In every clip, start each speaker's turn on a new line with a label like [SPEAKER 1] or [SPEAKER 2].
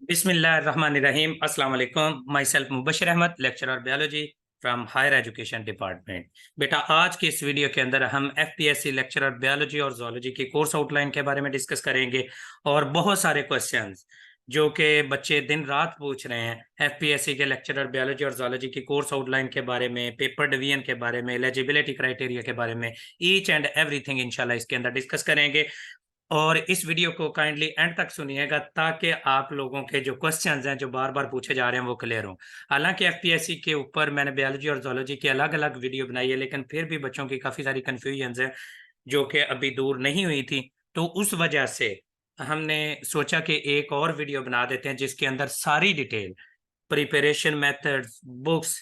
[SPEAKER 1] बिस्मिल्लाहिर्रहमानिर्रहीम अस्सलाम वालेकुम। Myself Mubashir Ahmed, lecturer biology from higher education department. बेटा, आज की इस वीडियो के अंदर हम एफपीएससी लेक्चरर बायोलॉजी और जूलॉजी की कोर्स आउटलाइन के बारे में डिस्कस करेंगे और बहुत सारे क्वेश्चंस जो कि बच्चे दिन रात पूछ रहे हैं एफपीएससी के लेक्चरर बायोलॉजी और जूलॉजी की कोर्स आउटलाइन के बारे में, पेपर डिवीजन के बारे में, एलिजिबिलिटी क्राइटेरिया के बारे में, ईच एंड एवरीथिंग इंशाल्लाह इसके अंदर डिस्कस करेंगे। और इस वीडियो को काइंडली एंड तक सुनिएगा ताकि आप लोगों के जो क्वेश्चंस हैं जो बार बार पूछे जा रहे हैं वो क्लियर हों। हालांकि एफपीएससी के ऊपर मैंने बायोलॉजी और जूलॉजी की अलग अलग वीडियो बनाई है, लेकिन फिर भी बच्चों की काफ़ी सारी कन्फ्यूजन है जो कि अभी दूर नहीं हुई थी। तो उस वजह से हमने सोचा कि एक और वीडियो बना देते हैं जिसके अंदर सारी डिटेल, प्रिपरेशन मेथड्स, बुक्स,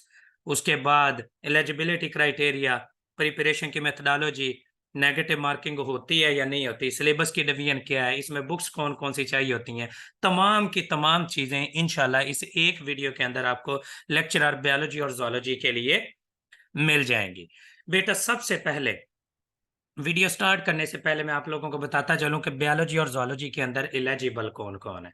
[SPEAKER 1] उसके बाद एलिजिबिलिटी क्राइटेरिया, प्रिपरेशन की मेथडोलॉजी, नेगेटिव मार्किंग होती है या नहीं होती, सिलेबस की डिवीजन क्या है, इसमें बुक्स कौन कौन सी चाहिए होती हैं, तमाम की तमाम चीज़ें इंशाल्लाह इस एक वीडियो के अंदर आपको लेक्चरर बायोलॉजी और जूलॉजी के लिए मिल जाएंगी। बेटा, सबसे पहले वीडियो स्टार्ट करने से पहले मैं आप लोगों को बताता चलूं कि बायोलॉजी और जूलॉजी के अंदर एलिजिबल कौन कौन है।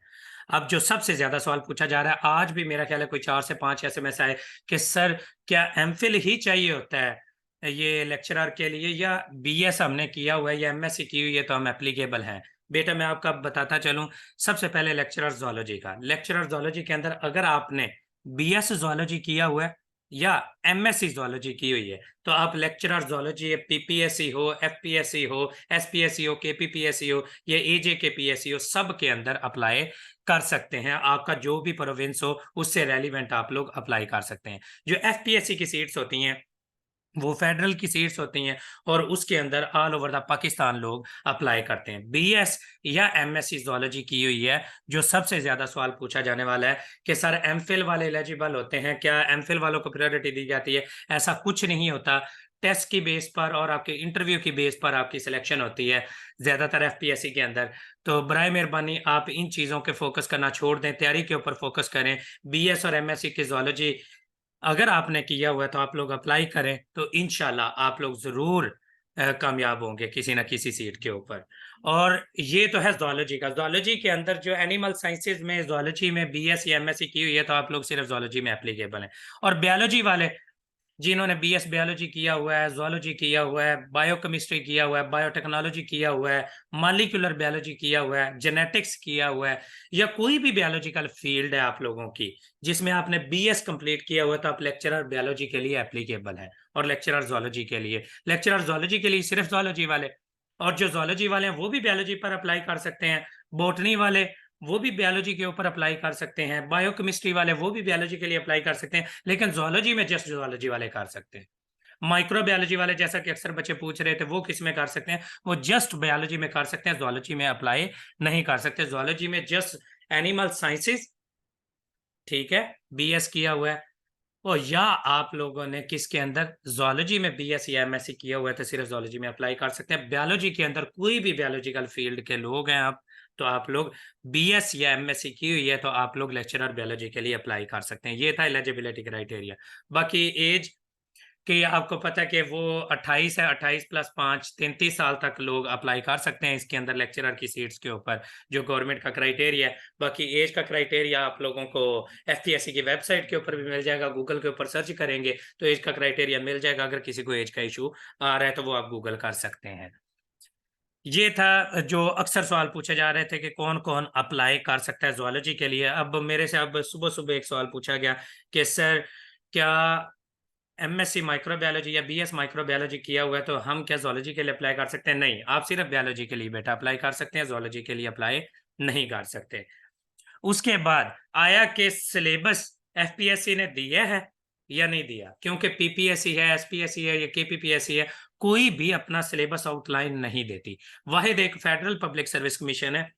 [SPEAKER 1] अब जो सबसे ज्यादा सवाल पूछा जा रहा है, आज भी मेरा ख्याल है कोई 4 से 5 एसएमएस आए कि सर क्या एमफिल ही चाहिए होता है ये लेक्चरर के लिए, या बीएस हमने किया हुआ है या एमएससी की हुई है तो हम एप्लीकेबल हैं। बेटा, मैं आपका बताता चलूं, सबसे पहले लेक्चरर जूलॉजी के अंदर अगर आपने बीएस जूलॉजी किया हुआ है या एमएससी जूलॉजी की हुई है तो आप लेक्चरर जूलॉजी पीपीएससी हो, एफपीएससी हो, एसपीएससी हो, केपीपीएससी हो या एजेकेपीएससी हो, सब के अंदर अप्लाई कर सकते हैं। आपका जो भी प्रोविंस हो उससे रेलिवेंट आप लोग अप्लाई कर सकते हैं। जो एफपीएससी की सीट्स होती हैं वो फेडरल की सीट्स होती हैं और उसके अंदर ऑल ओवर द पाकिस्तान लोग अप्लाई करते हैं। बीएस या एमएससी जूलॉजी की हुई है, जो सबसे ज्यादा सवाल पूछा जाने वाला है कि सर एमफिल वाले एलिजिबल होते हैं क्या, एमफिल वालों को प्रायोरिटी दी जाती है? ऐसा कुछ नहीं होता। टेस्ट की बेस पर और आपके इंटरव्यू की बेस पर आपकी सिलेक्शन होती है ज्यादातर एफपीएससी के अंदर। तो बराए मेहरबानी आप इन चीजों के फोकस करना छोड़ दें, तैयारी के ऊपर फोकस करें। बीएस और एमएससी की जूलॉजी अगर आपने किया हुआ है तो आप लोग अप्लाई करें, तो इंशाल्लाह आप लोग जरूर कामयाब होंगे किसी ना किसी सीट के ऊपर। और ये तो है जूलॉजी का। जूलॉजी के अंदर जो एनिमल साइंसेज में जूलॉजी में बीएस या एमएससी की हुई है तो आप लोग सिर्फ जूलॉजी में एप्लीकेबल हैं। और बायोलॉजी वाले जिन्होंने बीएस बायोलॉजी किया हुआ है, जूलॉजी किया हुआ है, बायोकेमिस्ट्री किया हुआ है, बायोटेक्नोलॉजी किया हुआ है, मॉलिक्यूलर बायोलॉजी किया हुआ है, जेनेटिक्स किया हुआ है, या कोई भी बायोलॉजिकल फील्ड है आप लोगों की जिसमें आपने बीएस कंप्लीट किया हुआ है तो आप लेक्चरर बायोलॉजी के लिए एप्लीकेबल है। और लेक्चरर जूलॉजी के लिए सिर्फ जूलॉजी वाले, और जो जूलॉजी वाले हैं वो भी बायोलॉजी पर अप्लाई कर सकते हैं। बॉटनी वाले वो भी बायोलॉजी के ऊपर अप्लाई कर सकते हैं। बायोकेमिस्ट्री वाले वो भी बायोलॉजी के लिए अप्लाई कर सकते हैं, लेकिन जूलॉजी में जस्ट जूलॉजी वाले कर सकते हैं। माइक्रोबायोलॉजी वाले, जैसा कि अक्सर बच्चे पूछ रहे थे, वो किस में कर सकते हैं? वो जस्ट बायोलॉजी में कर सकते हैं, जूलॉजी में अप्लाई नहीं कर सकते। जूलॉजी में जस्ट एनिमल साइंसेस, ठीक है, बीएस किया हुआ है, और या आप लोगों ने किसके अंदर जूलॉजी में बीएस या एमएससी किया हुआ है तो सिर्फ जूलॉजी में अप्लाई कर सकते हैं। बायोलॉजी के अंदर कोई भी बायोलॉजिकल फील्ड के लोग हैं आप, तो आप लोग बीएस या एमएससी की हुई है तो आप लोग लेक्चरर बायोलॉजी के लिए अप्लाई कर सकते हैं। ये था एलिजिबिलिटी क्राइटेरिया। बाकी एज कि आपको पता है कि वो 28 है, 28 प्लस 5 33 साल तक लोग अप्लाई कर सकते हैं इसके अंदर लेक्चरर की सीट्स के ऊपर, जो गवर्नमेंट का क्राइटेरिया है। बाकी एज का क्राइटेरिया आप लोगों को एफपीएससी की वेबसाइट के ऊपर भी मिल जाएगा, गूगल के ऊपर सर्च करेंगे तो एज का क्राइटेरिया मिल जाएगा। अगर किसी को एज का इशू आ रहा है तो वो आप गूगल कर सकते हैं। ये था जो अक्सर सवाल पूछे जा रहे थे कि कौन कौन अप्लाई कर सकता है जूलॉजी के लिए। अब मेरे से अब सुबह सुबह एक सवाल पूछा गया कि सर क्या एमएससी माइक्रोबायोलॉजी या बीएस माइक्रोबायोलॉजी किया हुआ है तो हम क्या जूलॉजी के लिए अप्लाई कर सकते हैं? नहीं, आप सिर्फ बायोलॉजी के लिए बेटा अप्लाई कर सकते हैं, जूलॉजी के लिए अप्लाई नहीं कर सकते। उसके बाद आया कि सिलेबस एफपीएससी ने दिया है या नहीं दिया, क्योंकि पीपीएससी है, एसपीएससी है या केपीपीएससी है, कोई भी अपना सिलेबस आउटलाइन नहीं देती। वाहिद एक फेडरल पब्लिक सर्विस कमीशन है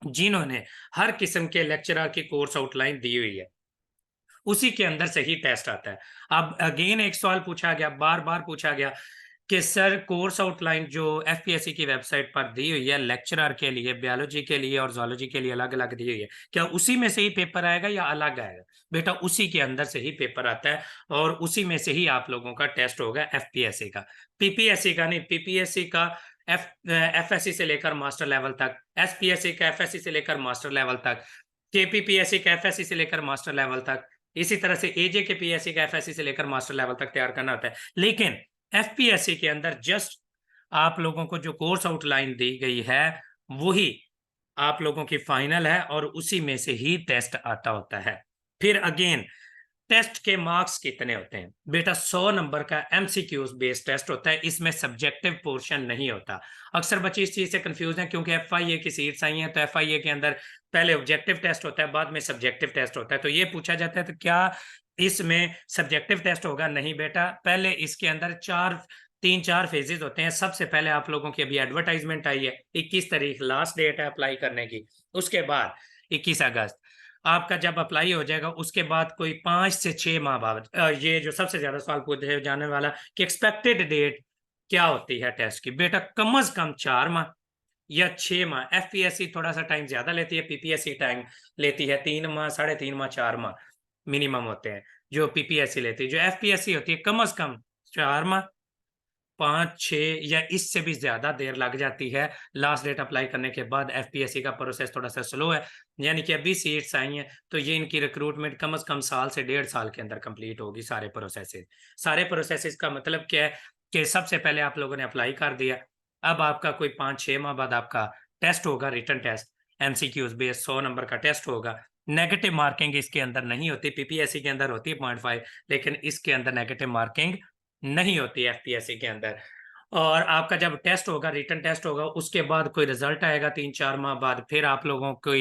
[SPEAKER 1] जिन्होंने हर किस्म के लेक्चरर की कोर्स आउटलाइन दी हुई है, उसी के अंदर से ही टेस्ट आता है। अब अगेन एक सवाल पूछा गया, बार बार पूछा गया कि सर कोर्स आउटलाइन जो एफपीएससी की वेबसाइट पर दी हुई है लेक्चरर के लिए, बायोलॉजी के लिए और जूलॉजी के लिए अलग अलग दी हुई है, क्या उसी में से ही पेपर आएगा या अलग आएगा? बेटा, उसी के अंदर से ही पेपर आता है और उसी में से ही आप लोगों का टेस्ट होगा एफपीएससी का। पीपीएससी का नहीं, पीपीएससी का एफएससी से लेकर मास्टर लेवल तक, एसपीएससी का एफएससी से लेकर मास्टर लेवल तक, KPPSC का FSC से लेकर मास्टर लेवल तक, इसी तरह से AJKPSC का FSC से लेकर मास्टर लेवल तक तैयार करना होता है। लेकिन FPSC के अंदर जस्ट आप लोगों को जो कोर्स आउटलाइन दी गई है वही आप लोगों की फाइनल है और उसी में से ही टेस्ट आता होता है। फिर अगेन टेस्ट के मार्क्स कितने होते हैं बेटा? 100 नंबर का MCQs बेस्ड टेस्ट होता है, इसमें सब्जेक्टिव पोर्शन नहीं होता। अक्सर बच्चे इस चीज से कंफ्यूज हैं क्योंकि FIA की सीट्स आई हैं, तो FIA के अंदर पहले ऑब्जेक्टिव टेस्ट होता है, बाद में सब्जेक्टिव टेस्ट होता है। तो ये पूछा जाता है तो क्या इसमें सब्जेक्टिव टेस्ट होगा? नहीं बेटा, पहले इसके अंदर 3-4 फेजेस होते हैं। सबसे पहले आप लोगों की अभी एडवर्टाइजमेंट आई है, 21 तारीख लास्ट डेट है अप्लाई करने की। उसके बाद 21 अगस्त आपका जब अप्लाई हो जाएगा, उसके बाद कोई 5 से 6 माह बाद ये जो सबसे ज्यादा सवाल पूछे जाने वाला कि एक्सपेक्टेड डेट क्या होती है टेस्ट की? बेटा कम से कम 4 माह या 6 माह। FPSC थोड़ा सा टाइम ज्यादा लेती है, PPSC टाइम लेती है 3 माह, 3.5 माह, 4 माह मिनिमम होते हैं जो PPSC लेती है। जो FPSC होती है कम से कम 4 माह, 5-6 या इससे भी ज्यादा देर लग जाती है। लास्ट डेट अप्लाई करने के बाद FPSC का प्रोसेस थोड़ा सा स्लो है, यानी कि अभी सीट्स आई हैं तो ये इनकी रिक्रूटमेंट कम से कम साल से 1.5 साल के अंदर कंप्लीट होगी। सारे प्रोसेसेस का मतलब क्या है कि सबसे पहले आप लोगों ने अप्लाई कर दिया, अब आपका कोई 5-6 माह बाद आपका टेस्ट होगा, written test MCQs based 100 number का टेस्ट होगा। नेगेटिव मार्किंग इसके अंदर नहीं होती, PPSC के अंदर होती है 0.5, लेकिन इसके अंदर नेगेटिव मार्किंग नहीं होती FPSC के अंदर। और आपका जब टेस्ट होगा, रिटन टेस्ट होगा, उसके बाद कोई रिजल्ट आएगा 3-4 माह बाद, फिर आप लोगों को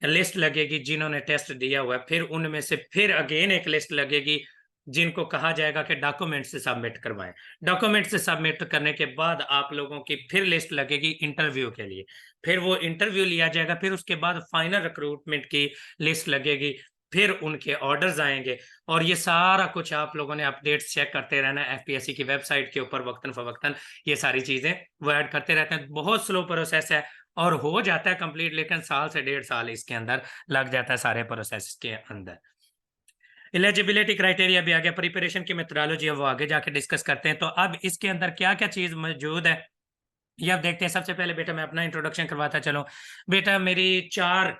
[SPEAKER 1] लिस्ट लगेगी जिन्होंने टेस्ट दिया हुआ है, फिर उनमें से फिर अगेन एक लिस्ट लगेगी जिनको कहा जाएगा कि डॉक्यूमेंट से सबमिट करवाएं। डॉक्यूमेंट से सबमिट करने के बाद आप लोगों की फिर लिस्ट लगेगी इंटरव्यू के लिए, फिर वो इंटरव्यू लिया जाएगा, फिर उसके बाद फाइनल रिक्रूटमेंट की लिस्ट लगेगी, फिर उनके ऑर्डर्स आएंगे। और ये सारा कुछ आप लोगों ने अपडेट्स चेक करते रहना FPSC की वेबसाइट के ऊपर वक्तन फवक्तन, ये सारी चीजें वो ऐड करते रहते हैं। बहुत स्लो प्रोसेस है और हो जाता है कंप्लीट, लेकिन साल से 1.5 साल इसके अंदर लग जाता है सारे प्रोसेस के अंदर। एलिजिबिलिटी क्राइटेरिया भी आ गया, प्रिपरेशन की मेथोडोलॉजी है वो आगे जाके डिस्कस करते हैं। तो अब इसके अंदर क्या क्या चीज मौजूद है ये अब देखते हैं। सबसे पहले बेटा मैं अपना इंट्रोडक्शन करवाता चलो। बेटा मेरी 4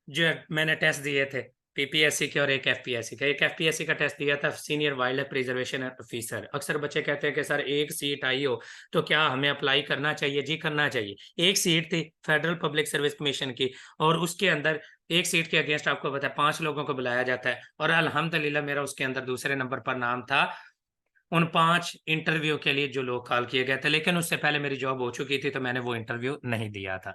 [SPEAKER 1] जो मैंने टेस्ट दिए थे, PPSC के और एक FPSC का। एक FPSC का टेस्ट दिया था senior wild life preservation officer. अक्सर बच्चे कहते हैं कि सर एक सीट आई हो तो क्या हमें अप्लाई करना चाहिए? जी करना चाहिए। एक सीट थी फेडरल पब्लिक सर्विस कमीशन की, और उसके अंदर एक सीट के अगेंस्ट आपको पता है 5 लोगों को बुलाया जाता है, और अल्हम्दुलिल्लाह मेरा उसके अंदर दूसरे नंबर पर नाम था उन 5 इंटरव्यू के लिए जो लोग कॉल किए गए थे। लेकिन उससे पहले मेरी जॉब हो चुकी थी तो मैंने वो इंटरव्यू नहीं दिया था।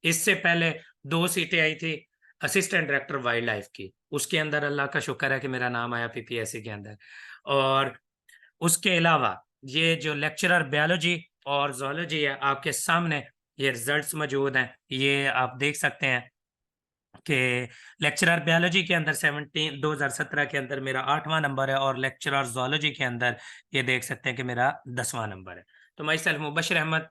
[SPEAKER 1] इससे पहले 2 सीटें आई थी असिस्टेंट डायरेक्टर वाइल्ड लाइफ की, उसके अंदर अल्लाह का शुक्र है कि मेरा नाम आया PPSC के अंदर। और उसके अलावा ये जो लेक्चरर बायोलॉजी और जोलॉजी है आपके सामने ये रिजल्ट्स मौजूद हैं, ये आप देख सकते हैं कि लेक्चरर बायोलॉजी के अंदर 2017 के अंदर मेरा 8वां नंबर है, और लेक्चरर जोलॉजी के अंदर ये देख सकते हैं कि मेरा 10वां नंबर है। तो माई सेल्फ मुबशिर अहमद,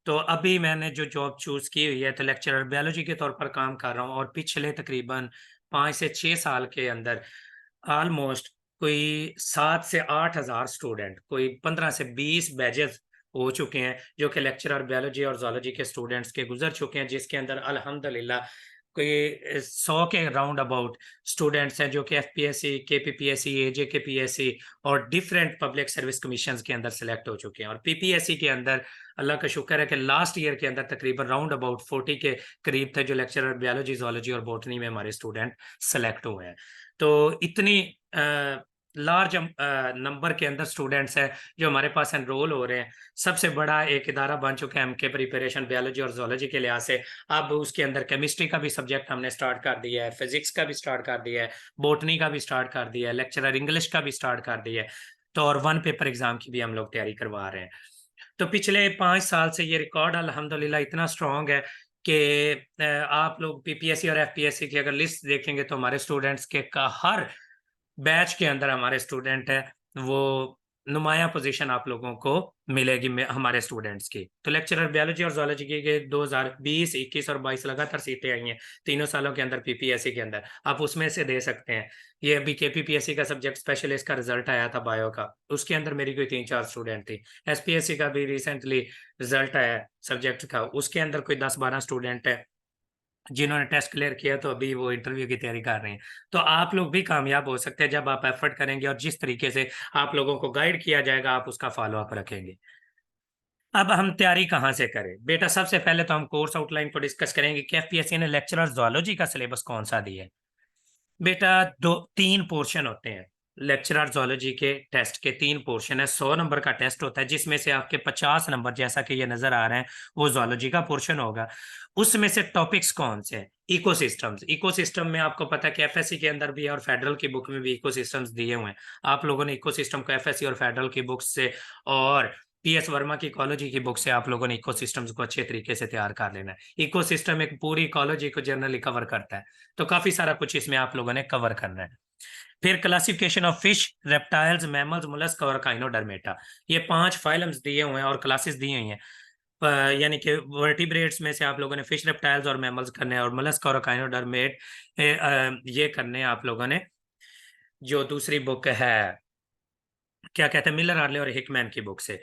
[SPEAKER 1] तो अभी मैंने जो जॉब चूज की हुई है तो लेक्चरर बायोलॉजी के तौर पर काम कर रहा हूँ, और पिछले तकरीबन 5 से 6 साल के अंदर ऑलमोस्ट कोई 7 से 8 हज़ार स्टूडेंट, कोई 15 से 20 बैचेस हो चुके हैं जो कि लेक्चरर बायोलॉजी और जोलॉजी के स्टूडेंट्स के गुजर चुके हैं, जिसके अंदर अल्हम्दुलिल्लाह कोई 100 के राउंड अबाउट स्टूडेंट्स हैं जो कि FPSC, KPPSC, AJKPSC और डिफरेंट पब्लिक सर्विस कमीशन के अंदर सेलेक्ट हो चुके हैं। और PPSC के अंदर अल्लाह का शुक्र है कि लास्ट ईयर के अंदर तकरीबन राउंड अबाउट 40 के करीब थे जो लेक्चरर बायोलॉजी, जोलॉजी और बॉटनी में हमारे स्टूडेंट सेलेक्ट हुए हैं। तो इतनी लार्ज नंबर के अंदर स्टूडेंट्स हैं जो हमारे पास एनरोल हो रहे हैं। सबसे बड़ा एक इदारा बन चुका है MK प्रिपरेशन बायोलॉजी और जोलॉजी के लिहाज से। अब उसके अंदर केमिस्ट्री का भी सब्जेक्ट हमने स्टार्ट कर दिया है, फिजिक्स का भी स्टार्ट कर दिया है, बॉटनी का भी स्टार्ट कर दिया है, लेक्चरर इंग्लिश का भी स्टार्ट कर दिया है। तो और 1 पेपर एग्जाम की भी हम लोग तैयारी करवा रहे हैं। तो पिछले 5 साल से ये रिकॉर्ड अल्हम्दुलिल्लाह इतना स्ट्रॉन्ग है कि आप लोग PPSC और FPSC की अगर लिस्ट देखेंगे तो हमारे स्टूडेंट्स के का हर बैच के अंदर हमारे स्टूडेंट है वो नुमाया पोजीशन आप लोगों को मिलेगी हमारे स्टूडेंट्स की। तो लेक्चरर बायोलॉजी और जोलॉजी की 2020, 21 और 22 लगातार सीटें आई हैं तीनों सालों के अंदर PPSC के अंदर, आप उसमें से दे सकते हैं। ये अभी KPPSC का सब्जेक्ट स्पेशलिस्ट का रिजल्ट आया था बायो का, उसके अंदर मेरी कोई 3-4 स्टूडेंट थी। SPSC का भी रिसेंटली रिजल्ट आया सब्जेक्ट का, उसके अंदर कोई 10-12 स्टूडेंट है। जिन्होंने टेस्ट क्लियर किया तो अभी वो इंटरव्यू की तैयारी कर रहे हैं। तो आप लोग भी कामयाब हो सकते हैं जब आप एफर्ट करेंगे और जिस तरीके से आप लोगों को गाइड किया जाएगा आप उसका फॉलो अप रखेंगे। अब हम तैयारी कहाँ से करें बेटा? सबसे पहले तो हम कोर्स आउटलाइन को डिस्कस करेंगे कि एफपीएससी ने लेक्चरर जूलॉजी का सिलेबस कौन सा दिया है। बेटा दो तीन पोर्शन होते हैं लेक्चरर जूलॉजी के। टेस्ट के तीन पोर्शन है। 100 नंबर का टेस्ट होता है जिसमें से आपके 50 नंबर, जैसा कि ये नजर आ रहे हैं, वो जूलॉजी का पोर्शन होगा। उसमें से टॉपिक्स कौन से हैं? इकोसिस्टम्स। इकोसिस्टम में आपको पता है कि एफएससी के अंदर भी है और फेडरल की बुक में भी इकोसिस्टम्स दिए हुए हैं। आप लोगों ने इकोसिस्टम को एफएससी और फेडरल की बुक से और पीएस वर्मा की इकोलॉजी की बुक से आप लोगों ने इकोसिस्टम्स को अच्छे तरीके से तैयार कर लेना है। इकोसिस्टम एक पूरी इकोलॉजी को जनरली कवर करता है, तो काफी सारा कुछ इसमें आप लोगों ने कवर करना है। फिर classification of fish, reptiles, mammals, mollusc और काइनोडर्मेटा, ये 5 फाइलम्स दिए हुए हैं और क्लासेस दी हुई हैं। यानी कि वर्टिब्रेट्स में से आप लोगों ने फिश, रेप्टाइल्स और मैमल्स करने हैं और मोलस्क और काइनोडर्मेट ये करने हैं आप लोगों ने। जो दूसरी बुक है, क्या कहते हैं, मिलर, आर्ले और हिकमैन की बुक से।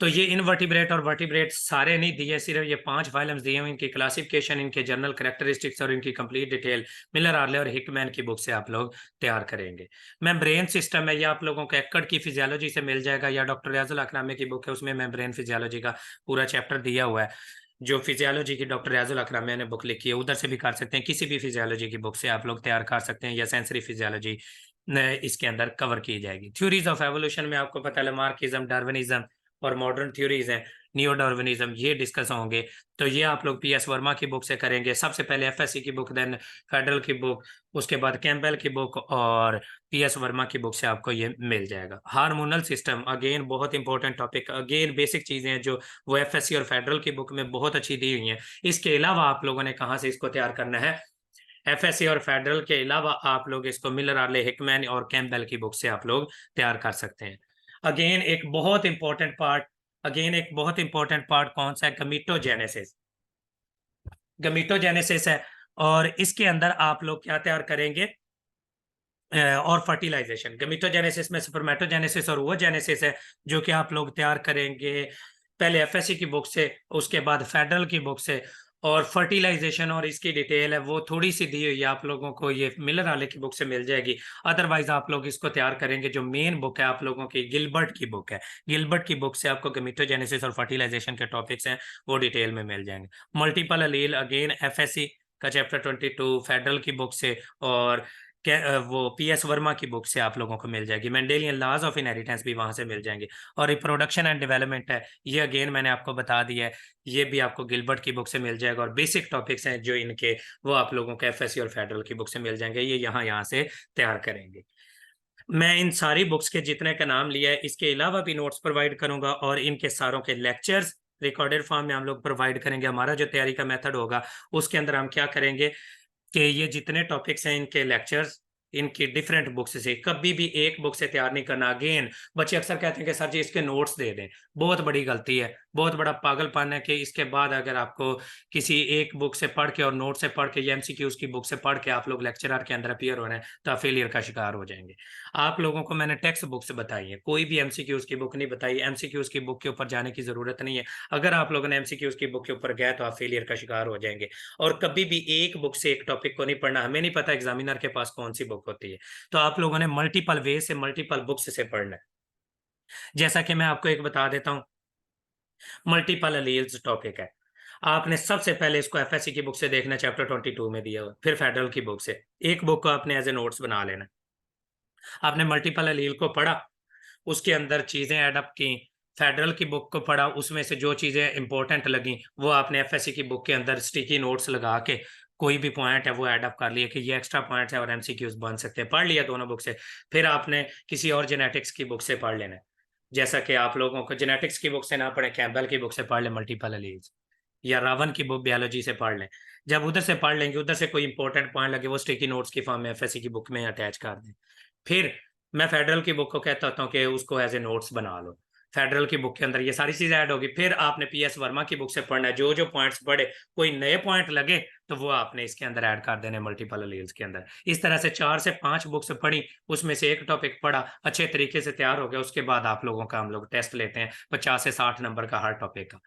[SPEAKER 1] तो ये इनवर्टिब्रेट और वर्टिब्रेट सारे नहीं दिए, सिर्फ ये 5 फाइलम्स दिए हुए। इनकी क्लासिफिकेशन, इनके जनरल कैरेक्टरिस्टिक्स और इनकी कंप्लीट डिटेल मिलर, आर्ले और हिकमैन की बुक से आप लोग तैयार करेंगे। मेम्ब्रेन सिस्टम है, ये आप लोगों को एक्कड़ की फिजियोलॉजी से मिल जाएगा, या डॉक्टर रियाजुल अकरामी की बुक है उसमें मेम्ब्रेन फिजियोलॉजी का पूरा चैप्टर दिया हुआ है। जो फिजियोलॉजी की डॉक्टर रियाजुल अकरामी ने बुक लिखी है उधर से भी कर सकते हैं, किसी भी फिजियोलॉजी की बुक से आप लोग तैयार कर सकते हैं, या सेंसरी फिजियोलॉजी इसके अंदर कवर की जाएगी। थ्योरीज ऑफ एवोल्यूशन में आपको पता है मार्क्सिज्म, डार्विनिज्म और मॉडर्न थ्योरीज हैं, नियो डार्विनिज्म, ये डिस्कस होंगे। तो ये आप लोग पीएस वर्मा की बुक से करेंगे। सबसे पहले एफएससी की बुक, देन फेडरल की बुक, उसके बाद कैम्पबेल की बुक और पीएस वर्मा की बुक से आपको ये मिल जाएगा। हार्मोनल सिस्टम अगेन बहुत इंपॉर्टेंट टॉपिक, अगेन बेसिक चीजें हैं जो वो एफएससी और फेडरल की बुक में बहुत अच्छी दी हुई हैं। इसके अलावा आप लोगों ने कहाँ से इसको तैयार करना है? एफएससी और फेडरल के अलावा आप लोग इसको मिलर, आर्ले, हिकमैन और कैम्पबेल की बुक से आप लोग तैयार कर सकते हैं। अगेन एक बहुत इंपॉर्टेंट पार्ट, कौन सा है? गमीटोजेनेसिस। गमीटोजेनेसिस है और इसके अंदर आप लोग क्या तैयार करेंगे? और फर्टिलाइजेशन। गमीटोजेनेसिस में स्पर्मेटोजेनेसिस और ओवोजेनेसिस है जो कि आप लोग तैयार करेंगे पहले एफएससी की बुक से, उसके बाद फेडरल की बुक से। और फर्टिलाइजेशन और इसकी डिटेल है वो थोड़ी सी दी हुई है आप लोगों को, ये मिलर वाले की बुक से मिल जाएगी। अदरवाइज आप लोग इसको तैयार करेंगे, जो मेन बुक है आप लोगों की गिलबर्ट की बुक है, गिलबर्ट की बुक से आपको गमीटोजेनेसिस और फर्टिलाइजेशन के टॉपिक्स हैं वो डिटेल में मिल जाएंगे। मल्टीपल अलील अगेन एफएससी का चैप्टर 22 फेडरल की बुक से और वो पीएस वर्मा की बुक से आप लोगों को मिल जाएगी। मेंडेलियन लॉज ऑफ इनहेरिटेंस भी वहां से मिल जाएंगे। और रिप्रोडक्शन एंड डेवलपमेंट है, ये अगेन मैंने आपको बता दिया है, ये भी आपको गिलबर्ट की बुक से मिल जाएगा। और बेसिक टॉपिक्स हैं जो इनके, वो आप लोगों को एफएससी और फेडरल की बुक से मिल जाएंगे। ये यहाँ से तैयार करेंगे। मैं इन सारी बुक्स के जितने का नाम लिया है इसके अलावा भी नोट्स प्रोवाइड करूंगा और इनके सारों के लेक्चर्स रिकॉर्डेड फॉर्म में हम लोग प्रोवाइड करेंगे। हमारा जो तैयारी का मेथड होगा उसके अंदर हम क्या करेंगे कि ये जितने टॉपिक्स हैं इनके लेक्चर्स इनकी डिफरेंट बुक्स से, कभी भी एक बुक से तैयार नहीं करना। अगेन बच्चे अक्सर कहते हैं कि सर जी इसके नोट्स दे दें, बहुत बड़ी गलती है, बहुत बड़ा पागलपन है कि इसके बाद अगर आपको किसी एक बुक से पढ़ के और नोट से पढ़ के या एमसीक्यूज की बुक से पढ़ के आप लोग लेक्चरर के अंदर अपीयर हो रहे हैं तो आप फेलियर का शिकार हो जाएंगे। आप लोगों को मैंने टेक्स्ट बुक्स बताई है, कोई भी एमसीक्यूज की बुक नहीं बताई। एमसीक्यूज की बुक के ऊपर जाने की जरूरत नहीं है। अगर आप लोगों ने एमसीक्यूज की बुक के ऊपर गए तो आप फेलियर का शिकार हो जाएंगे। और कभी भी एक बुक से एक टॉपिक को नहीं पढ़ना। हमें नहीं पता एग्जामिनर के पास कौन सी बुक होती है, तो आप लोगों ने मल्टीपल वे से, मल्टीपल बुक्स से पढ़ना है। जैसा कि मैं आपको एक बता देता हूं, मल्टीपल अलील्स टॉपिक है। आपने सबसे पहले इसको एफएससी की बुक से देखना, चैप्टर 22 में दिया हुआ, फिर फेडरल की बुक से एक बुक को आपने एज ए नोट्स बना लेना। आपने मल्टीपल अलील को पढ़ा, उसके अंदर चीजें एडअप की, फेडरल की बुक को पढ़ा, उसमें से जो चीजें इंपॉर्टेंट लगी वो आपने एफएससी की बुक के अंदर स्टिकी नोट्स लगा के कोई भी पॉइंट है वो एडअप कर लिया कि ये एक्स्ट्रा पॉइंट्स है और एमसीक्यूज बन सकते हैं, पढ़ लिया दोनों बुक से। फिर आपने किसी और जेनेटिक्स की बुक से पढ़ लेना है। जैसा कि आप लोगों को जेनेटिक्स की बुक से ना पढ़े, कैम्पबेल की बुक से पढ़ ले मल्टीपल एलील्स, या रावण की बुक बायोलॉजी से पढ़ लें। जब उधर से पढ़ लेंगे, उधर से कोई इंपॉर्टेंट पॉइंट लगे वो स्टिकी नोट्स की फॉर्म में एफएससी की बुक में अटैच कर दें। फिर मैं फेडरल की बुक को कहता हूँ कि उसको एज ए नोट्स बना लो। फेडरल की बुक के अंदर ये सारी चीजें ऐड होगी। फिर आपने पीएस वर्मा की बुक से पढ़ना है, जो जो पॉइंट्स पढ़े कोई नए पॉइंट लगे तो वो आपने इसके अंदर ऐड कर देने मल्टीपल एलील्स के अंदर। इस तरह से 4 से 5 बुक्स पढ़ी, उसमें से एक टॉपिक पढ़ा, अच्छे तरीके से तैयार हो गया। उसके बाद आप लोगों का हम लोग टेस्ट लेते हैं 50 से 60 नंबर का हर टॉपिक का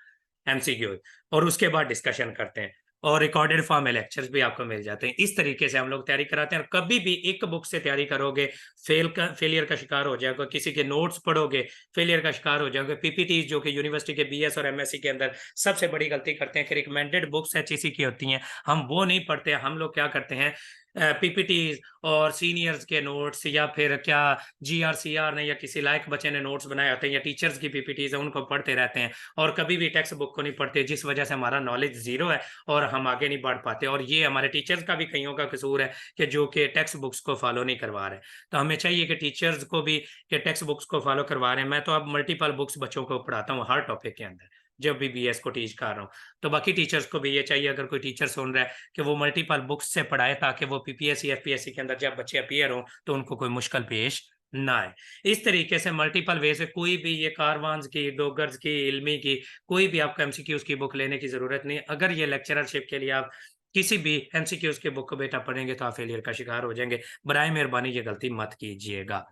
[SPEAKER 1] एमसीक्यू, और उसके बाद डिस्कशन करते हैं। और रिकॉर्डेड फॉर्म में लेक्चर्स भी आपको मिल जाते हैं। इस तरीके से हम लोग तैयारी कराते हैं। और कभी भी एक बुक से तैयारी करोगे फेलियर का शिकार हो जाएगा, किसी के नोट्स पढ़ोगे फेलियर का शिकार हो जाओगे। पीपीटी जो कि यूनिवर्सिटी के बीएस और एमएससी के अंदर सबसे बड़ी गलती करते हैं कि रिकमेंडेड बुक्स एचईसी की होती हैं, हम वो नहीं पढ़ते। हम लोग क्या करते हैं, पीपीटी और सीनियर्स के नोट्स या फिर क्या जीआरसीआर ने या किसी लायक बच्चे ने नोट्स बनाए होते हैं या टीचर्स की पीपीटीज है उनको पढ़ते रहते हैं और कभी भी टेक्स्ट बुक को नहीं पढ़ते, जिस वजह से हमारा नॉलेज जीरो है और हम आगे नहीं बढ़ पाते। और ये हमारे टीचर्स का भी कईयों का कसूर है कि जो कि टेक्स्ट बुक्स को फॉलो नहीं करवा रहे। तो हमें चाहिए कि टीचर्स को भी कि टेक्स्ट बुक्स को फॉलो करवा रहे हैं। मैं तो अब मल्टीपल बुक्स बच्चों को पढ़ाता हूँ हर टॉपिक के अंदर जब भी बीएस को टीच कर रहा हूँ। तो बाकी टीचर्स को भी ये चाहिए, अगर कोई टीचर सुन रहा है, कि वो मल्टीपल बुक्स से पढ़ाए ताकि वो पीपीएससी एफपीएससी के अंदर जब बच्चे अपीयर हों तो उनको कोई मुश्किल पेश ना आए। इस तरीके से मल्टीपल वे से कोई भी ये कारवान्स की, डोगर्स की, इल्मी की, कोई भी आपको एमसीक्यूज की बुक लेने की जरूरत नहीं। अगर ये लेक्चररशिप के लिए आप किसी भी एमसीक्यूज की बुक को बेटा पढ़ेंगे तो आप फेलियर का शिकार हो जाएंगे। बराए मेहरबानी ये गलती मत कीजिएगा।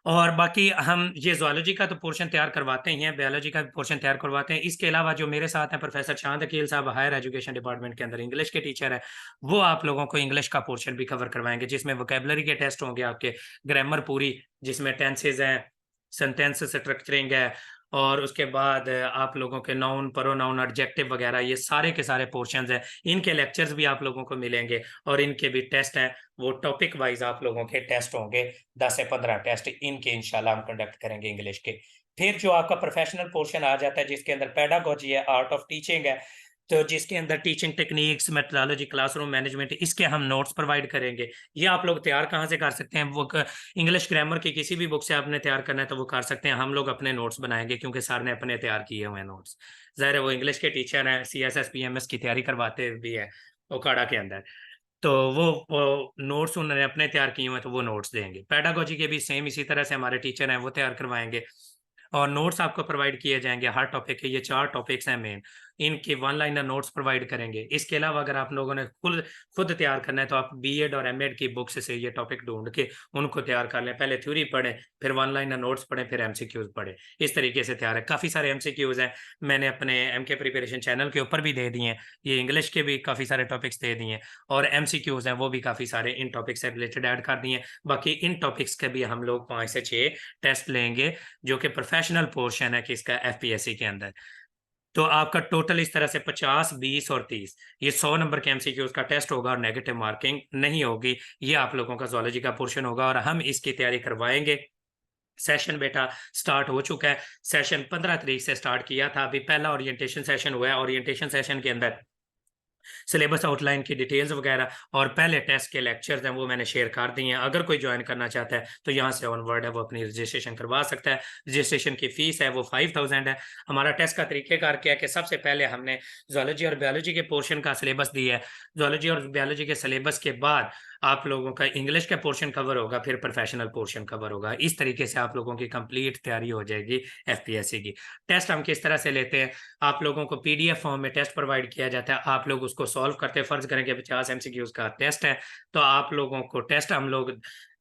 [SPEAKER 1] और बाकी हम ये ज़ूलॉजी का तो पोर्शन तैयार करवाते ही हैं, बायोलॉजी का भी पोर्शन तैयार करवाते हैं। इसके अलावा जो मेरे साथ हैं प्रोफेसर चांद अकील साहब, हायर एजुकेशन डिपार्टमेंट के अंदर इंग्लिश के टीचर हैं, वो आप लोगों को इंग्लिश का पोर्शन भी कवर करवाएंगे, जिसमें वोकेबलरी के टेस्ट होंगे आपके, ग्रामर पूरी, जिसमें टेंसेज हैं, सेंटेंस स्ट्रक्चरिंग है, और उसके बाद आप लोगों के नाउन, प्रोनाउन, एडजेक्टिव वगैरह ये सारे के सारे पोर्शंस हैं। इनके लेक्चर्स भी आप लोगों को मिलेंगे और इनके भी टेस्ट हैं, वो टॉपिक वाइज आप लोगों के टेस्ट होंगे। 10 से 15 टेस्ट इनके इंशाल्लाह हम कंडक्ट करेंगे इंग्लिश के। फिर जो आपका प्रोफेशनल पोर्शन आ जाता है जिसके अंदर पेडागोजी है, आर्ट ऑफ टीचिंग है, तो जिसके अंदर teaching techniques, methodology, classroom management, इसके हम नोट्स प्रोवाइड करेंगे। ये आप लोग तैयार कहाँ से कर सकते हैं, वो इंग्लिश ग्रामर की किसी भी बुक से आपने तैयार करना है तो वो कर सकते हैं। हम लोग अपने नोट्स बनाएंगे क्योंकि सर ने अपने तैयार किए हुए हैं नोट्स। ज़ाहिर है वो इंग्लिश के टीचर हैं, सीएसएस पीएमएस की तैयारी करवाते भी है ओकाड़ा के अंदर, तो वो नोट्स उन्होंने अपने तैयार किए हुए तो वो नोट्स देंगे। पेडागोजी के भी सेम इसी तरह से हमारे टीचर हैं वो तैयार करवाएंगे और नोट्स आपको प्रोवाइड किए जाएंगे हर टॉपिक के। ये 4 टॉपिक्स हैं मेन, इनके वन लाइनर नोट्स प्रोवाइड करेंगे। इसके अलावा अगर आप लोगों ने खुद तैयार करना है तो आप बीएड और एमएड की बुक्स से ये टॉपिक ढूंढ के उनको तैयार कर लें। पहले थ्योरी पढ़ें, फिर वन लाइनर नोट्स पढ़ें, फिर एमसीक्यूज पढ़ें। इस तरीके से तैयार है। काफ़ी सारे एमसीक्यूज हैं, मैंने अपने एमके प्रिपरेशन चैनल के ऊपर भी दे दिए हैं। ये इंग्लिश के भी काफ़ी सारे टॉपिक्स दे दिए हैं और एमसीक्यूज हैं वो भी काफ़ी सारे इन टॉपिक्स से रिलेटेड ऐड कर दिए हैं। बाकी इन टॉपिक्स के भी हम लोग 5 से 6 टेस्ट लेंगे जो कि प्रोफेशनल पोर्शन है कि इसका एफपीएससी के अंदर। तो आपका टोटल इस तरह से 50, 20 और 30 ये 100 नंबर के एमसीक्यूज का टेस्ट होगा और नेगेटिव मार्किंग नहीं होगी। ये आप लोगों का ज़ूलॉजी का पोर्शन होगा और हम इसकी तैयारी करवाएंगे। सेशन बेटा स्टार्ट हो चुका है, सेशन 15 तारीख से स्टार्ट किया था। अभी पहला ओरिएंटेशन सेशन हुआ है। ओरिएंटेशन सेशन के अंदर सिलेबस आउटलाइन की डिटेल्स वगैरह और पहले टेस्ट के लेक्चर्स हैं वो मैंने शेयर कर दिए हैं। अगर कोई ज्वाइन करना चाहता है तो यहाँ से ऑनवर्ड है वो अपनी रजिस्ट्रेशन करवा सकता है। रजिस्ट्रेशन की फीस है वो 5000 है। हमारा टेस्ट का तरीकेकार क्या है कि सबसे पहले हमने ज़ूलॉजी और बायोलॉजी के पोर्शन का सिलेबस दिया है। ज़ूलॉजी और बायोलॉजी के सिलेबस के बाद आप लोगों का इंग्लिश का पोर्शन कवर होगा, फिर प्रोफेशनल पोर्शन कवर होगा। इस तरीके से आप लोगों की कंप्लीट तैयारी हो जाएगी एफपीएससी की। टेस्ट हम किस तरह से लेते हैं, आप लोगों को पीडीएफ फॉर्म में टेस्ट प्रोवाइड किया जाता है, आप लोग उसको सॉल्व करते हैं। फर्ज करें कि 50 एमसीक्यूज का टेस्ट है तो आप लोगों को टेस्ट हम लोग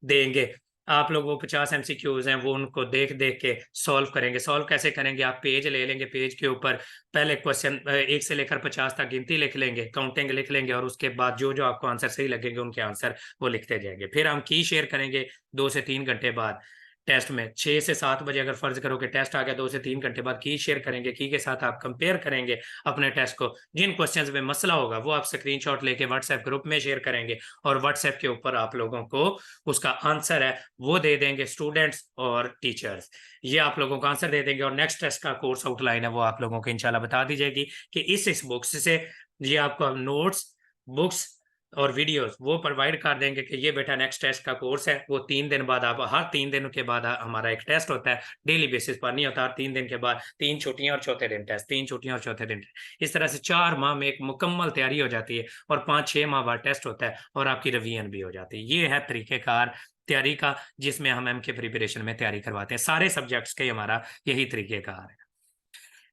[SPEAKER 1] देंगे। आप लोग वो 50 एमसीक्यूज हैं वो उनको देख देख के सॉल्व करेंगे। सॉल्व कैसे करेंगे, आप पेज ले लेंगे, पेज के ऊपर पहले क्वेश्चन 1 से लेकर 50 तक गिनती लिख लेंगे, काउंटिंग लिख लेंगे और उसके बाद जो जो आपको आंसर सही लगेंगे उनके आंसर वो लिखते जाएंगे। फिर हम की शेयर करेंगे 2 से 3 घंटे बाद। टेस्ट में 6 से 7 बजे अगर फर्ज करो कि टेस्ट आ गया, 2 से 3 घंटे बाद की शेयर करेंगे। की के साथ आप कंपेयर करेंगे अपने टेस्ट को। जिन क्वेश्चंस में मसला होगा वो आप स्क्रीनशॉट लेके व्हाट्सएप ग्रुप में शेयर करेंगे और व्हाट्सएप के ऊपर आप लोगों को उसका आंसर है वो दे देंगे स्टूडेंट्स और टीचर्स। ये आप लोगों को आंसर दे देंगे और नेक्स्ट टेस्ट का कोर्स आउटलाइन है वो आप लोगों को इंशाल्लाह बता दी जाएगी कि इस बुक्स से ये आपको नोट्स, बुक्स और वीडियोस वो प्रोवाइड कर देंगे कि ये बेटा नेक्स्ट टेस्ट का कोर्स है। वो 3 दिन बाद, आप हर 3 दिन के बाद हमारा एक टेस्ट होता है, डेली बेसिस पर नहीं होता। 3 दिन के बाद 3 छुट्टियां और चौथे दिन टेस्ट, 3 छुट्टियां और चौथे दिन टेस्ट। इस तरह से 4 माह में एक मुकम्मल तैयारी हो जाती है और 5-6 माह बाद टेस्ट होता है और आपकी रिवीजन भी हो जाती है। ये है तरीकेकार तैयारी का जिसमें हम एमके प्रिपरेशन में तैयारी करवाते हैं। सारे सब्जेक्ट्स के हमारा यही तरीकेकार है।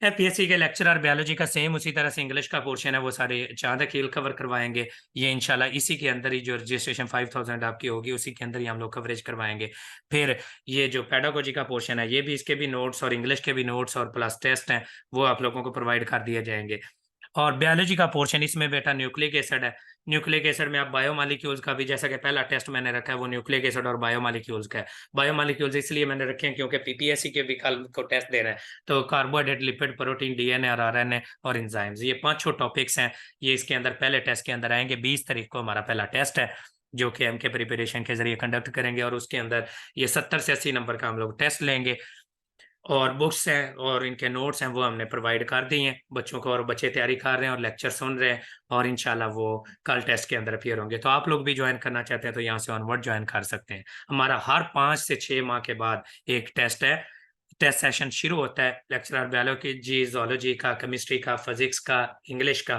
[SPEAKER 1] एफपीएससी के लेक्चरर बायोलॉजी का सेम उसी तरह से इंग्लिश का पोर्शन है वो सारे चांद अकील कवर करवाएंगे। ये इंशाल्लाह इसी के अंदर ही जो रजिस्ट्रेशन 5000 आपकी होगी उसी के अंदर ही हम लोग कवरेज करवाएंगे। फिर ये जो पेडागोजी का पोर्शन है ये भी, इसके भी नोट्स और इंग्लिश के भी नोट्स और प्लस टेस्ट हैं वो आप लोगों को प्रोवाइड कर दिए जाएंगे। और बायोलॉजी का पोर्शन इसमें बेटा न्यूक्लिक एसिड है। न्यूक्लिक एसिड में आप बायोमॉलिक्यूल्स का भी, जैसा कि पहला टेस्ट मैंने रखा है वो न्यूक्लिक एसिड और बायोमॉलिक्यूल्स का है। बायोमॉलिक्यूल्स इसलिए मैंने रखे हैं क्योंकि पीपीएससी के भी कल को टेस्ट दे रहे हैं, तो कार्बोहाइड्रेट, लिपिड, प्रोटीन, डीएनए और आरएनए और एंजाइम्स, ये पांचों टॉपिक्स हैं। ये इसके अंदर पहले टेस्ट के अंदर आएंगे। 20 तारीख को हमारा पहला टेस्ट है जो कि एम के प्रिपरेशन के जरिए कंडक्ट करेंगे, और उसके अंदर ये 70 से 80 नंबर का हम लोग टेस्ट लेंगे। और बुक्स हैं और इनके नोट्स हैं वो हमने प्रोवाइड कर दिए हैं बच्चों को, और बच्चे तैयारी कर रहे हैं और लेक्चर सुन रहे हैं, और इंशाल्लाह वो कल टेस्ट के अंदर अपीयर होंगे। तो आप लोग भी ज्वाइन करना चाहते हैं तो यहाँ से ऑनवर्ड ज्वाइन कर सकते हैं। हमारा हर 5 से 6 माह के बाद एक टेस्ट है, टेस्ट सेशन शुरू होता है लेक्चरर बायोलॉजी, जोलॉजी का, केमिस्ट्री का, फिजिक्स का, इंग्लिश का,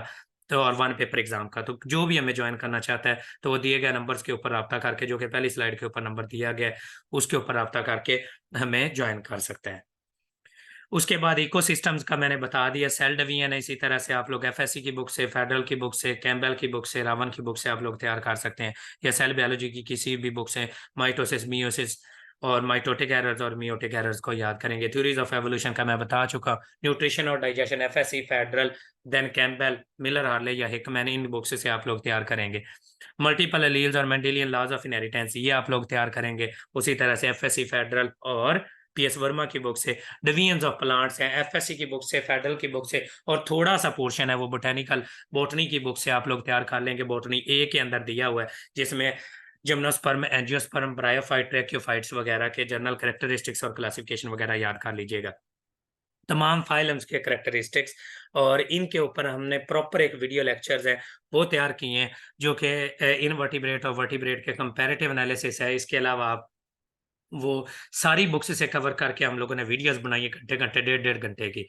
[SPEAKER 1] तो और 1 पेपर एग्जाम का। तो जो भी हमें ज्वाइन करना चाहता है तो वो दिए गए नंबर्स के ऊपर रब्ता करके, जो कि पहली स्लाइड के ऊपर नंबर दिया गया है उसके ऊपर रब्ता करके हमें ज्वाइन कर सकते हैं। उसके बाद इकोसिस्टम्स का मैंने बता दिया, सेल डिवीजन है। इसी तरह से आप लोग एफएससी की बुक से, फेडरल की बुक से, कैम्बेल की बुक से, रावन की बुक से आप लोग तैयार कर सकते हैं, या सेल बायोलॉजी की किसी भी बुक से माइटोसिस, मियोसिस और माइटोटिक एरर्स और मियोटिक एरर्स को याद करेंगे। थ्योरीज ऑफ एवोल्यूशन का मैं बता चुका। न्यूट्रिशन और digestion FSC, federal, then Campbell, Miller, Harley या हिकमैन, इन बुक्स से आप लोग तैयार करेंगे। मल्टीपल एलील्स और मेंडेलियन लॉज ऑफ इनहेरिटेंस ये आप लोग तैयार करेंगे उसी तरह से एफएससी, फेडरल और पीएस वर्मा की बुक से। डिवीजन्स ऑफ प्लांट्स हैं एफएससी की बुक से, फेडरल की बुक से, और थोड़ा सा पोर्शन है वो बोटेनिकल, बॉटनी की बुक से आप लोग तैयार कर लेंगे। बॉटनी ए के अंदर दिया हुआ है जिसमें जिम्नोस्पर्म, एंजियोस्पर्म, ब्रायोफाइट, ट्रैकियोफाइट्स वगैरह के जनरल कैरेक्टरिस्टिक्स और क्लासिफिकेशन वगैरह याद कर लीजिएगा, तमाम फाइलम्स के कैरेक्टरिस्टिक्स। और इनके ऊपर हमने प्रॉपर एक वीडियो लेक्चर्स है वो तैयार किए हैं जो कि इनवर्टिब्रेट और वर्टिब्रेट के कंपैरेटिव एनालिसिस है। इसके अलावा आप वो सारी बुक्स से कवर करके हम लोगों ने वीडियोस बनाई है, घंटे घंटे, 1.5 घंटे की।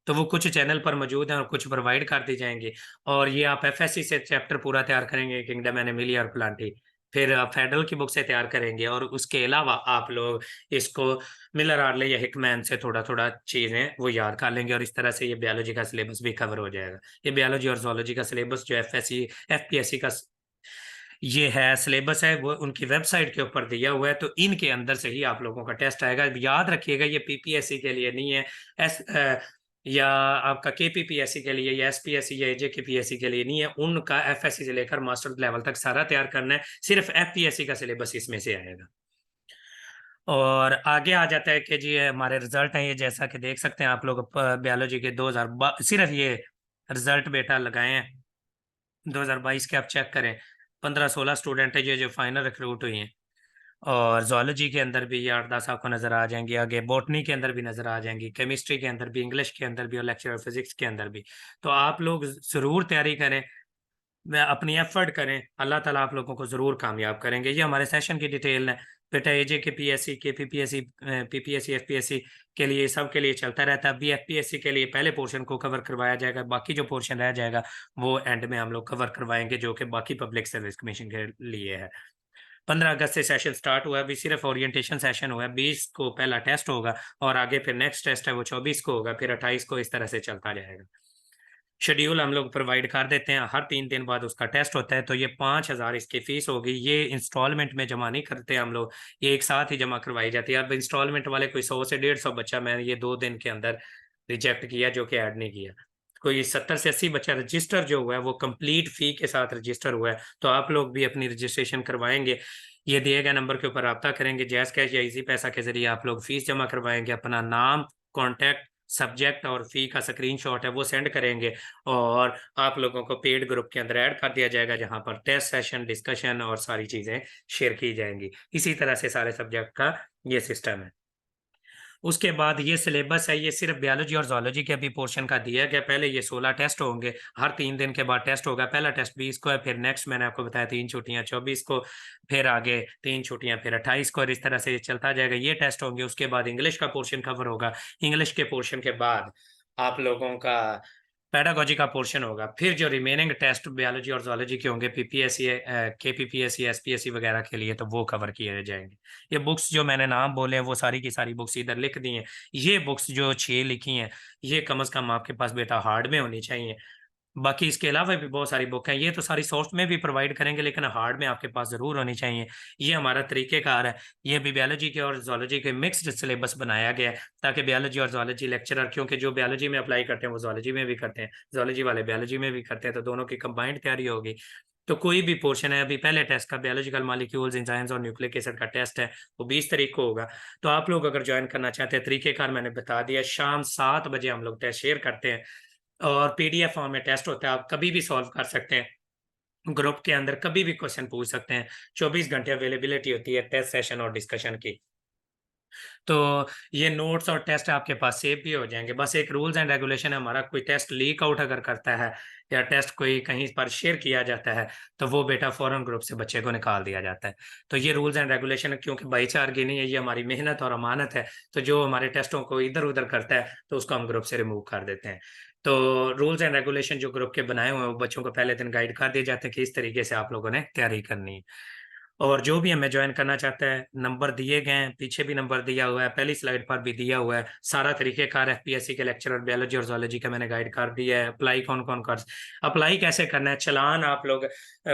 [SPEAKER 1] तो वो कुछ चैनल पर मौजूद हैं और कुछ प्रोवाइड कर दी जाएंगी। और ये आप एफएससी से चैप्टर पूरा तैयार करेंगे, किंगडम एनिमलिया और प्लांटी, फिर आप फेडरल की बुक से तैयार करेंगे, और उसके अलावा आप लोग इसको मिलर, आर्ले या हिकमैन से थोड़ा थोड़ा चीजें वो याद कर लेंगे, और इस तरह से ये बायोलॉजी का सिलेबस भी कवर हो जाएगा। ये बायोलॉजी और जोलॉजी का सिलेबस जो एफएससी, एफपीएससी का ये है सिलेबस है, वो उनकी वेबसाइट के ऊपर दिया हुआ है। तो इनके अंदर से ही आप लोगों का टेस्ट आएगा। याद रखिएगा ये पीपीएससी के लिए नहीं है, या आपका केपीपीएससी के लिए, या एसपीएससी या एजेकेपीएससी के लिए नहीं है। उनका एफएससी से लेकर मास्टर लेवल तक सारा तैयार करना है, सिर्फ एफपीएससी का सिलेबस इसमें से आएगा। और आगे आ जाता है कि जी हमारे रिजल्ट हैं, ये जैसा कि देख सकते हैं आप लोग बायोलॉजी के 2000 सिर्फ ये रिजल्ट बेटा लगाए हैं 2022 के। आप चेक करें 15-16 स्टूडेंट है ये जो फाइनल रिक्रूट हुई हैं। और जोलॉजी के अंदर भी ये 8-10 आपको नजर आ जाएंगी, आगे बॉटनी के अंदर भी नजर आ जाएंगी, केमिस्ट्री के अंदर भी, इंग्लिश के अंदर भी, और लेक्चर फिजिक्स के अंदर भी। तो आप लोग जरूर तैयारी करें, मैं अपनी एफर्ट करें, अल्लाह ताला आप लोगों को जरूर कामयाब करेंगे। ये हमारे सेशन की डिटेल है बेटा। एजे के पीएससी, के पीपीएससी, पीपीएससी, एफपीएससी के लिए, सब के लिए चलता रहता है। अभी एफपीएससी के लिए पहले पोर्शन को कवर करवाया जाएगा, बाकी जो पोर्शन रह जाएगा वो एंड में हम लोग कवर करवाएंगे, जो कि बाकी पब्लिक सर्विस कमीशन के लिए है। 15 अगस्त से सेशन स्टार्ट हुआ है, अभी सिर्फ ओरिएंटेशन सेशन हुआ है। 20 को पहला टेस्ट होगा, और आगे फिर नेक्स्ट टेस्ट है वो 24 को होगा, फिर 28 को, इस तरह से चलता जाएगा। शेड्यूल हम लोग प्रोवाइड कर देते हैं, हर 3 दिन बाद उसका टेस्ट होता है। तो ये 5,000 इसकी फीस होगी। ये इंस्टॉलमेंट में जमा नहीं करते हम लोग, ये एक साथ ही जमा करवाई जाती है। अब इंस्टॉलमेंट वाले कोई 100 से 150 बच्चा मैंने ये 2 दिन के अंदर रिजेक्ट किया, जो कि ऐड नहीं किया। कोई 70 से 80 बच्चा रजिस्टर जो हुआ है वो कंप्लीट फी के साथ रजिस्टर हुआ है। तो आप लोग भी अपनी रजिस्ट्रेशन करवाएंगे, ये दिए गए नंबर के ऊपर रब्ता करेंगे, जैस कैश या इजी पैसा के जरिए आप लोग फीस जमा करवाएंगे, अपना नाम, कॉन्टैक्ट, सब्जेक्ट और फी का स्क्रीनशॉट है वो सेंड करेंगे, और आप लोगों को पेड ग्रुप के अंदर ऐड कर दिया जाएगा, जहां पर टेस्ट सेशन, डिस्कशन और सारी चीजें शेयर की जाएंगी। इसी तरह से सारे सब्जेक्ट का ये सिस्टम है। उसके बाद ये सिलेबस है, ये सिर्फ बायोलॉजी और जोलॉजी के अभी पोर्शन का दिया गया। पहले ये 16 टेस्ट होंगे, हर 3 दिन के बाद टेस्ट होगा। पहला टेस्ट 20 को है, फिर नेक्स्ट मैंने आपको बताया 3 छुट्टियां 24 को, फिर आगे 3 छुट्टियां फिर 28 को, और इस तरह से ये चलता जाएगा। ये टेस्ट होंगे, उसके बाद इंग्लिश का पोर्शन कवर होगा। इंग्लिश के पोर्शन के बाद आप लोगों का पेडागोजी का पोर्शन होगा। फिर जो रिमेनिंग टेस्ट बायोलॉजी और जोलॉजी के होंगे, पीपीएससी, केपीपीएससी, एसपीएससी वगैरह के लिए, तो वो कवर किए जाएंगे। ये बुक्स जो मैंने नाम बोले हैं वो सारी की सारी बुक्स इधर लिख दी हैं। ये बुक्स जो 6 लिखी हैं ये कम से कम आपके पास बेटा हार्ड में होनी चाहिए, बाकी इसके अलावा भी बहुत सारी बुक हैं, ये तो सारी सॉफ्ट में भी प्रोवाइड करेंगे लेकिन हार्ड में आपके पास ज़रूर होनी चाहिए। ये हमारा तरीक़ेकार है। ये भी बायोलॉजी के और जोलॉजी के मिक्स्ड सिलेबस बनाया गया है ताकि बायोलॉजी और जोलॉजी लेक्चरर, क्योंकि जो बायोलॉजी में अप्लाई करते हैं वो जोलॉजी में भी करते हैं, जोलॉजी वाले बायोलॉजी में भी करते हैं, तो दोनों की कंबाइंड तैयारी होगी। तो कोई भी पोर्शन है, अभी पहले टेस्ट का बायोलॉजिकल मॉलिक्यूल्स, एंजाइम्स और न्यूक्लिक एसिड का टेस्ट है, वो 20 तारीख को होगा। तो आप लोग अगर ज्वाइन करना चाहते हैं, तरीकेकार मैंने बता दिया, शाम 7 बजे हम लोग टेस्ट शेयर करते हैं और पीडीएफ फॉर्म में टेस्ट होता है, आप कभी भी सॉल्व कर सकते हैं। ग्रुप के अंदर कभी भी क्वेश्चन पूछ सकते हैं, 24 घंटे अवेलेबिलिटी होती है टेस्ट सेशन और डिस्कशन की। तो ये नोट्स और टेस्ट आपके पास सेव भी हो जाएंगे। बस एक रूल्स एंड रेगुलेशन है हमारा, कोई टेस्ट लीक आउट अगर करता है या टेस्ट कोई कहीं पर शेयर किया जाता है तो वो बेटा फॉरन ग्रुप से बच्चे को निकाल दिया जाता है। तो ये रूल्स एंड रेगुलेशन है, क्योंकि भाईचारगी नहीं है, ये हमारी मेहनत और अमानत है। तो जो हमारे टेस्टों को इधर उधर करता है तो उसको हम ग्रुप से रिमूव कर देते हैं। तो रूल्स एंड रेगुलेशन जो ग्रुप के बनाए हुए हैं वो बच्चों को पहले दिन गाइड कर दिए जाते हैं कि इस तरीके से आप लोगों ने तैयारी करनी है। और जो भी हमें ज्वाइन करना चाहता है, नंबर दिए गए हैं, पीछे भी नंबर दिया हुआ है, पहली स्लाइड पर भी दिया हुआ है। सारा तरीकेकार एफपीएससी के लेक्चरर बायोलॉजी और जोलॉजी का मैंने गाइड कर दिया है। अप्लाई कौन कौन कर, अप्लाई कैसे करना है, चलान आप लोग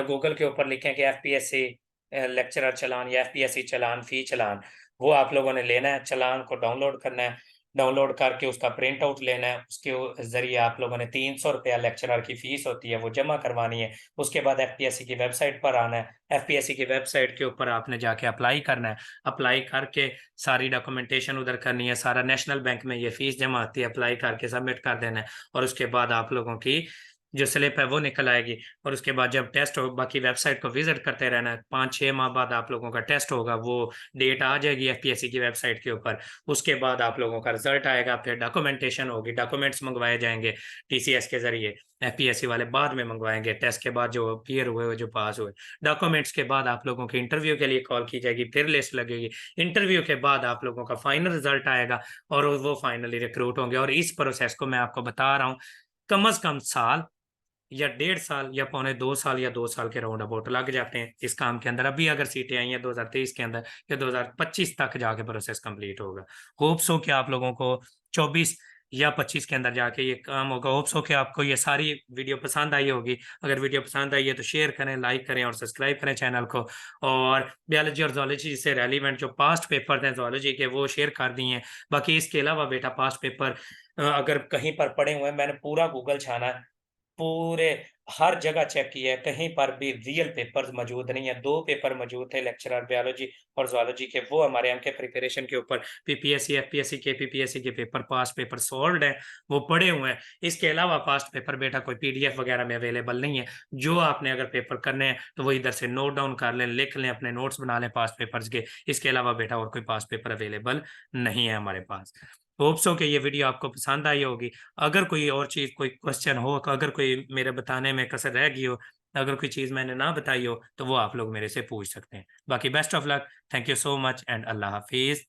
[SPEAKER 1] गूगल के ऊपर लिखें कि एफपीएससी लेक्चरर चलान या एफपीएससी चलान, फी चलान, वो आप लोगों ने लेना है। चलान को डाउनलोड करना है, डाउनलोड करके उसका प्रिंट आउट लेना है, उसके जरिए आप लोगों ने 300 रुपया लेक्चरर की फीस होती है वो जमा करवानी है। उसके बाद एफपीएससी की वेबसाइट पर आना है, एफपीएससी की वेबसाइट के ऊपर आपने जाके अप्लाई करना है। अप्लाई करके सारी डॉक्यूमेंटेशन उधर करनी है, सारा नेशनल बैंक में ये फीस जमा आती है, अप्लाई करके सबमिट कर देना है। और उसके बाद आप लोगों की जो स्लिप है वो निकल आएगी। और उसके बाद जब टेस्ट हो, बाकी वेबसाइट को विजिट करते रहना है। 5-6 माह बाद आप लोगों का टेस्ट होगा, वो डेट आ जाएगी एफपीएससी की वेबसाइट के ऊपर। उसके बाद आप लोगों का रिजल्ट आएगा, फिर डॉक्यूमेंटेशन होगी, डॉक्यूमेंट्स मंगवाए जाएंगे टीसीएस के जरिए। एफपीएससी वाले बाद में मंगवाएंगे, टेस्ट के बाद जो क्लियर हुए, जो पास हुए। डॉक्यूमेंट्स के बाद आप लोगों की इंटरव्यू के लिए कॉल की जाएगी, फिर लिस्ट लगेगी। इंटरव्यू के बाद आप लोगों का फाइनल रिजल्ट आएगा और वो फाइनली रिक्रूट होंगे। और इस प्रोसेस को मैं आपको बता रहा हूँ, कम से कम साल या 1.5 साल या 2.25 साल या 2 साल के राउंड अबाउट लग जाते हैं इस काम के अंदर। अभी अगर सीटें आई हैं 2023 के अंदर, या 2025 तक जाके प्रोसेस कंप्लीट होगा। होप्स हो कि आप लोगों को 24 या 25 के अंदर जाके ये काम होगा। होप्स हो कि आपको ये सारी वीडियो पसंद आई होगी। अगर वीडियो पसंद आई है तो शेयर करें, लाइक करें और सब्सक्राइब करें चैनल को। और बायोलॉजी और जोलॉजी से रेलिवेंट जो पास्ट पेपर हैं जोलॉजी के वो शेयर कर दिए हैं। बाकी इसके अलावा बेटा पास्ट पेपर अगर कहीं पर पड़े हुए हैं, मैंने पूरा गूगल छाना है, पूरे हर जगह चेक किया है, कहीं पर भी रियल पेपर्स मौजूद नहीं है। 2 पेपर मौजूद थे लेक्चरर बायोलॉजी और ज़ूलॉजी के, वो हमारे एमके प्रिपरेशन के ऊपर पीपीएससी, एफपीएससी, केपीपीएससी के पेपर, पास्ट पेपर सॉल्व्ड हैं, वो पड़े हुए हैं। इसके अलावा पास्ट पेपर बेटा कोई पीडीएफ वगैरह में अवेलेबल नहीं है। जो आपने अगर पेपर करने हैं तो वो इधर से नोट डाउन कर लें, लिख लें, अपने नोट्स बना लें पास्ट पेपर्स के। इसके अलावा बेटा और कोई पास्ट पेपर अवेलेबल नहीं है हमारे पास। होप्स हो कि ये वीडियो आपको पसंद आई होगी। अगर कोई और चीज़, कोई क्वेश्चन हो, अगर कोई मेरे बताने में कसर रह गई हो, अगर कोई चीज़ मैंने ना बताई हो तो वो आप लोग मेरे से पूछ सकते हैं। बाकी best of luck, thank you so much and अल्लाह हाफिज़।